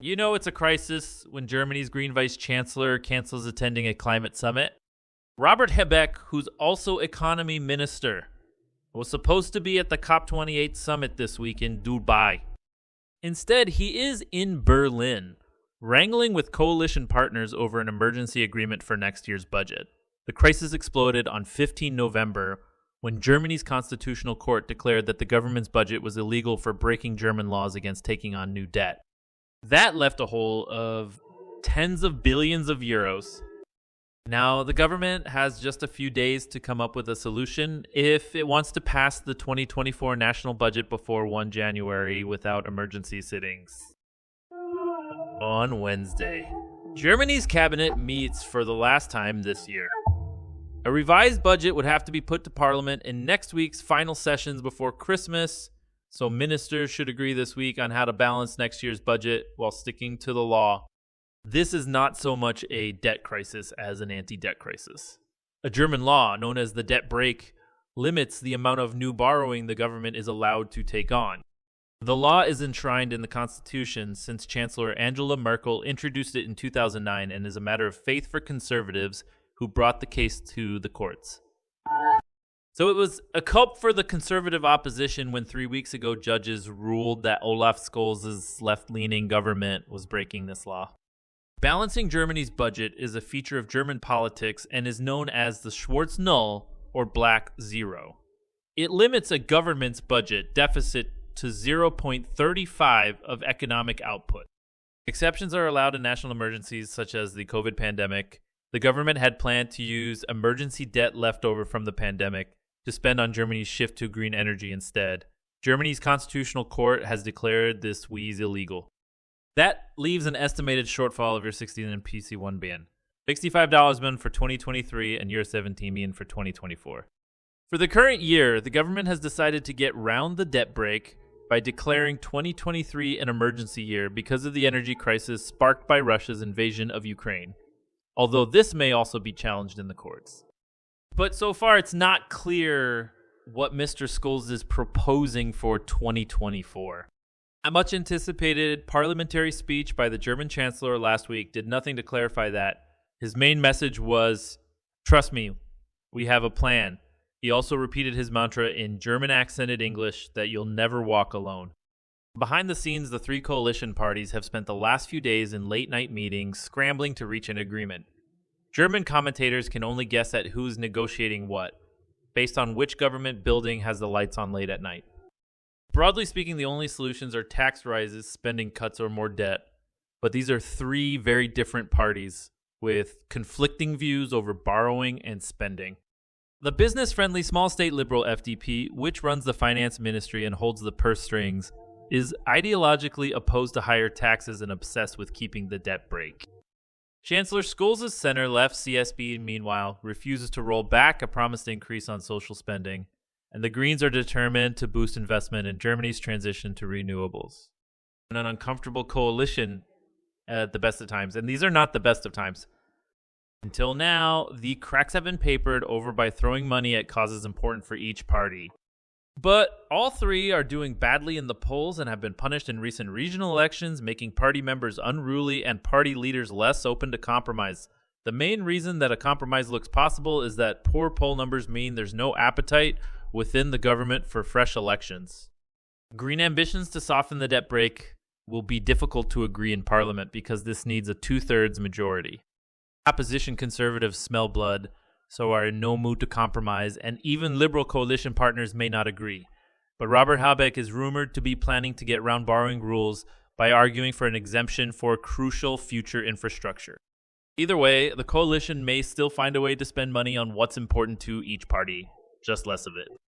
You know it's a crisis when Germany's Green Vice-Chancellor cancels attending a climate summit. Robert Habeck, who's also economy minister, was supposed to be at the COP28 summit this week in Dubai. Instead, he is in Berlin, wrangling with coalition partners over an emergency agreement for next year's budget. The crisis exploded on 15 November when Germany's constitutional court declared that the government's budget was illegal for breaking German laws against taking on new debt. That left a hole of tens of billions of euros. Now, the government has just a few days to come up with a solution if it wants to pass the 2024 national budget before 1 January without emergency sittings. On Wednesday, Germany's cabinet meets for the last time this year. A revised budget would have to be put to Parliament in next week's final sessions before Christmas, so ministers should agree this week on how to balance next year's budget while sticking to the law. This is not so much a debt crisis as an anti-debt crisis. A German law, known as the debt brake, limits the amount of new borrowing the government is allowed to take on. The law is enshrined in the Constitution since Chancellor Angela Merkel introduced it in 2009 and is a matter of faith for conservatives who brought the case to the courts. So it was a culp for the conservative opposition when 3 weeks ago judges ruled that Olaf Scholz's left-leaning government was breaking this law. Balancing Germany's budget is a feature of German politics and is known as the Schwarz Null or Black Zero. It limits a government's budget deficit to 0.35 of economic output. Exceptions are allowed in national emergencies such as the COVID pandemic. The government had planned to use emergency debt left over from the pandemic to spend on Germany's shift to green energy instead. Germany's constitutional court has declared this wheeze illegal. That leaves an estimated shortfall of your 16 and PC1 ban. $65 million for 2023 and year 17 million for 2024. For the current year, the government has decided to get round the debt brake by declaring 2023 an emergency year because of the energy crisis sparked by Russia's invasion of Ukraine, although this may also be challenged in the courts. But so far, it's not clear what Mr. Scholz is proposing for 2024. A much anticipated parliamentary speech by the German Chancellor last week did nothing to clarify that. His main message was, "Trust me, we have a plan." He also repeated his mantra in German accented English that you'll never walk alone. Behind the scenes, the three coalition parties have spent the last few days in late-night meetings scrambling to reach an agreement. German commentators can only guess at who's negotiating what, based on which government building has the lights on late at night. Broadly speaking, the only solutions are tax rises, spending cuts, or more debt. But these are three very different parties with conflicting views over borrowing and spending. The business-friendly small state liberal FDP, which runs the finance ministry and holds the purse strings, is ideologically opposed to higher taxes and obsessed with keeping the debt brake. Chancellor Scholz's center-left CSB, meanwhile, refuses to roll back a promised increase on social spending, and the Greens are determined to boost investment in Germany's transition to renewables. An uncomfortable coalition at the best of times, and these are not the best of times. Until now, the cracks have been papered over by throwing money at causes important for each party. But all three are doing badly in the polls and have been punished in recent regional elections, making party members unruly and party leaders less open to compromise. The main reason that a compromise looks possible is that poor poll numbers mean there's no appetite within the government for fresh elections. Green ambitions to soften the debt brake will be difficult to agree in Parliament because this needs a 2/3 majority. Opposition conservatives smell blood, so are in no mood to compromise, and even liberal coalition partners may not agree. But Robert Habeck is rumored to be planning to get around borrowing rules by arguing for an exemption for crucial future infrastructure. Either way, the coalition may still find a way to spend money on what's important to each party, just less of it.